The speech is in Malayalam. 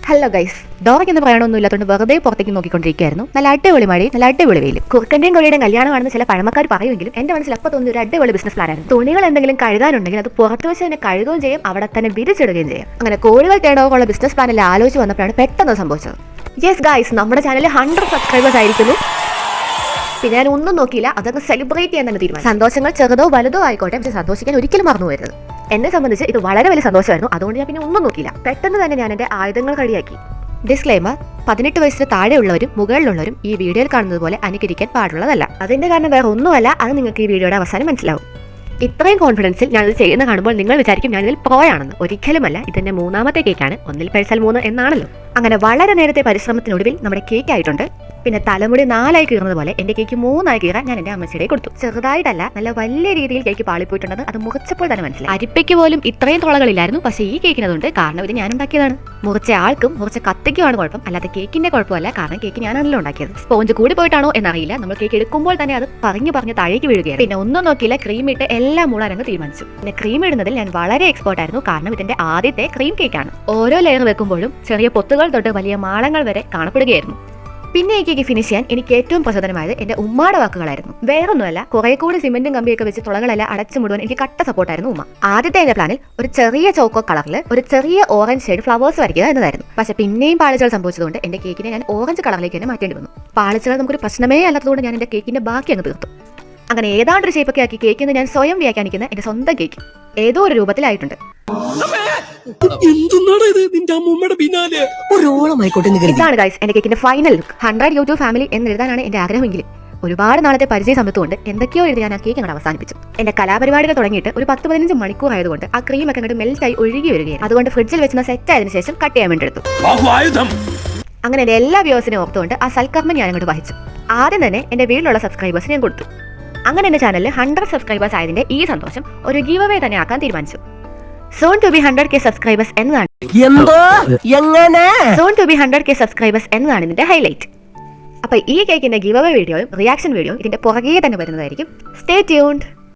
ഹലോ ഗൈസ്, ഡോറയ്ക്ക് പറയണമൊന്നും ഇല്ലാത്തതുകൊണ്ട് വെറുതെ പുറത്തേക്ക് നോക്കിക്കൊണ്ടിരിക്കുകയായിരുന്നു. നല്ല അടിപൊളി മഴയും നല്ല അടിപൊളി വെയിലും. കുറുക്കന്റെയും കൊടിയുടെയും കല്യാണമാണെന്ന് ചില പഴമക്കാർ പറയുമെങ്കിലും എന്റെ മനസ്സിൽ അപ്പോൾ തോന്നുന്ന ഒരു അടിപൊളി ബിസിനസ് പ്ലാനായിരുന്നു. തുണികൾ എന്തെങ്കിലും കഴുകാനുണ്ടെങ്കിൽ അത് പുറത്ത് വെച്ച് തന്നെ കഴുകുകയും ചെയ്യും, അവിടെ തന്നെ വിരിച്ചിടുകയും ചെയ്യും. അങ്ങനെ കോഴികൾ തേടോറുള്ള ബിസിനസ് പ്ലാനിൽ ആലോചിച്ച് വന്നപ്പോഴാണ് പെട്ടെന്ന് സംഭവിച്ചത്. യെസ് ഗൈസ്, നമ്മുടെ ചാനലിൽ 100 സബ്സ്ക്രൈബേഴ്സ് ആയിരിക്കുന്നു. പിന്നെ ഞാൻ ഒന്നും നോക്കിയില്ല, അതൊക്കെ സെലിബ്രേറ്റ് ചെയ്യാൻ തന്നെ തീരുമാനം. സന്തോഷങ്ങൾ ചെറുതോ വലുതോ ആയിക്കോട്ടെ, പക്ഷെ സന്തോഷിക്കാൻ ഒരിക്കലും മറന്നു പോകരുത്. എന്നെ സംബന്ധിച്ച് ഇത് വളരെ വലിയ സന്തോഷമായിരുന്നു. അതുകൊണ്ട് ഞാൻ പിന്നെ ഒന്നും നോക്കിയില്ല, പെട്ടെന്ന് തന്നെ ഞാൻ എന്റെ ആയുധങ്ങൾ റെഡിയാക്കി. ഡിസ്ക്ലെയിമർ: 18 വയസ്സിന് താഴെയുള്ളവരും മുകളിലുള്ളവരും ഈ വീഡിയോയിൽ കാണുന്നത് പോലെ അനുകരിക്കാൻ പാടുള്ളതല്ല. അതിന്റെ കാരണം വേറെ ഒന്നുമല്ല, അത് നിങ്ങൾക്ക് ഈ വീഡിയോയുടെ അവസാനം മനസ്സിലാവും. ഇത്രയും കോൺഫിഡൻസിൽ ഞാനിത് ചെയ്യുന്ന കാണുമ്പോൾ നിങ്ങൾ വിചാരിക്കും ഞാനിതിൽ പ്രോ ആണെന്ന്. ഒരിക്കലുമല്ല, ഇതെന്റെ 3ാമത്തെ കേക്കാണ്. 1 + 3 എന്നാണല്ലോ. അങ്ങനെ വളരെ നേരത്തെ പരിശ്രമത്തിനൊടുവിൽ നമ്മുടെ കേക്ക് ആയിട്ടുണ്ട്. പിന്നെ തലമുടി 4 കീറുന്നത് പോലെ എന്റെ കേക്ക് 3 കീറാൻ ഞാൻ എന്റെ അമ്മച്ചിയുടെ കൊടുത്തു. ചെറുതായിട്ടല്ല, നല്ല വലിയ രീതിയിൽ കേക്ക് പാളിപ്പോയിട്ടുണ്ടെന്ന് അത് മുറിച്ചപ്പോൾ തന്നെ മനസ്സിലായി. അരിപ്പയ്ക്ക് പോലും ഇത്രയും തുളകളില്ലായിരുന്നു, പക്ഷേ ഈ കേക്കിനതുണ്ട്. കാരണം ഇത് ഞാൻ ഉണ്ടാക്കിയതാണ്. മുറിച്ച ആൾക്കും മുറിച്ച കത്തിക്കുമാണ് കുഴപ്പം, അല്ലാതെ കേക്കിന്റെ കുഴപ്പമല്ല. കാരണം കേക്ക് ഞാനാണല്ലോ ഉണ്ടാക്കിയത്. സ്പോഞ്ച് കൂടി പോയിട്ടാണോ എന്നറിയില്ല. നമ്മൾ കേക്ക് എടുക്കുമ്പോൾ തന്നെ അത് പറഞ്ഞു താഴേക്ക് വീഴുകയാണ്. പിന്നെ ഒന്നും നോക്കിയില്ല, ക്രീം ഇട്ട് എല്ലാം മൂടാനങ്ങ് തീരുമാനിച്ചു. പിന്നെ ക്രീം ഇടുന്നതിൽ ഞാൻ വളരെ എക്സ്പേർട്ട് ആയിരുന്നു. കാരണം ഇതിന്റെ ആദ്യത്തെ ക്രീം കേക്കാണ്. ഓരോ ലെയർ വെക്കുമ്പോഴും ചെറിയ പൊത്തുകൾ തൊട്ട് വലിയ മാളങ്ങൾ വരെ കാണപ്പെടുകയായിരുന്നു. പിന്നെ ഈ കേക്ക് ഫിനിഷ് ചെയ്യാൻ എനിക്ക് ഏറ്റവും പ്രചോദനമായത് എന്റെ ഉമ്മയുടെ വാക്കുകളായിരുന്നു. വേറൊന്നുമല്ല, കുറെ കൂടി സിമെന്റും കമ്പിയൊക്കെ വെച്ച് തുളകളെല്ലാം അടച്ചു മുഴുവൻ എനിക്ക് കട്ട സപ്പോർട്ടായിരുന്നു ഉമ്മ. ആദ്യത്തെ എന്റെ പ്ലാനിൽ ഒരു ചെറിയ ചോക്കോ കളറിൽ ഒരു ചെറിയ ഓറഞ്ച് ഷെയ്ഡ് ഫ്ലവേഴ്സ് വരയ്ക്കുക എന്നതായിരുന്നു. പക്ഷെ പിന്നെയും പാളിച്ചകൾ സംഭവിച്ചതുകൊണ്ട് എന്റെ കേക്കിനെ ഞാൻ ഓറഞ്ച് കളറിലേക്ക് തന്നെ മാറ്റേണ്ടി വന്നു. പാളിച്ചകൾ നമുക്കൊരു പ്രശ്നമേ അല്ലാത്തതുകൊണ്ട് ഞാൻ എന്റെ കേക്കിന്റെ ബാക്കി അങ്ങ് തീർത്തു. അങ്ങനെ ഏതാണ്ടൊരു ഷേപ്പൊക്കെ ആക്കി കേക്കിന് ഞാൻ സ്വയം വ്യാഖ്യാനിക്കുന്ന എന്റെ സ്വന്തം കേക്ക് ഏതോ ഒരു രൂപത്തിലായിട്ടുണ്ട്. ഇതാണ് ഗൈസ് എന്റെ കേക്കിന്റെ ഫൈനൽ ലുക്ക്. 100 യൂട്യൂബ് ഫാമിലി എന്നെഴുതാനാണ് എന്റെ ആഗ്രഹമെങ്കിൽ ഒരുപാട് നാളത്തെ പരിചയ സമ്പത്തുകൊണ്ട് എന്തൊക്കെയോ എഴുതി ഞാൻ ആ കേക്ക് അങ്ങോട്ട് അവസാനിപ്പിച്ചു. എന്റെ കലാപരിപാടികൾ തുടങ്ങിയിട്ട് ഒരു 10-15 മണിക്കൂർ ആയതുകൊണ്ട് ആ ക്രീം ഒക്കെ അങ്ങോട്ട് മെൽറ്റായി ഒഴുകി വരികയാണ്. അതുകൊണ്ട് ഫ്രിഡ്ജിൽ വെച്ച് സെറ്റ് ആയതിനു ശേഷം കട്ട് ചെയ്യാൻ വേണ്ടി എടുത്തു. അങ്ങനെ എന്റെ എല്ലാ വ്യൂവേഴ്സിനെയും ഓർത്തുകൊണ്ട് ആ സൽക്കർമ്മം ഞാൻ അങ്ങോട്ട് വഹിച്ചു. ആദ്യം തന്നെ എന്റെ വീട്ടിലുള്ള സബ്സ്ക്രൈബേഴ്സ് ഞാൻ കൊടുത്തു. അങ്ങനെ എന്റെ ചാനലിൽ 100 സബ്സ്ക്രൈബേഴ്സ് ആയതിന്റെ ഈ സന്തോഷം ഒരു ഗീവ് അവേ തന്നെ ആക്കാൻ തീരുമാനിച്ചു. Zone to B 100K subscribers എന്നതാണ് ഇതിന്റെ ഹൈലൈറ്റ്. അപ്പൊ ഈ കേക്കിന്റെ ഗീവ് അവേ വീഡിയോയും റിയാക്ഷൻ വീഡിയോയും ഇതിന്റെ പുറകെ തന്നെ വരുന്നതായിരിക്കും. Stay tuned.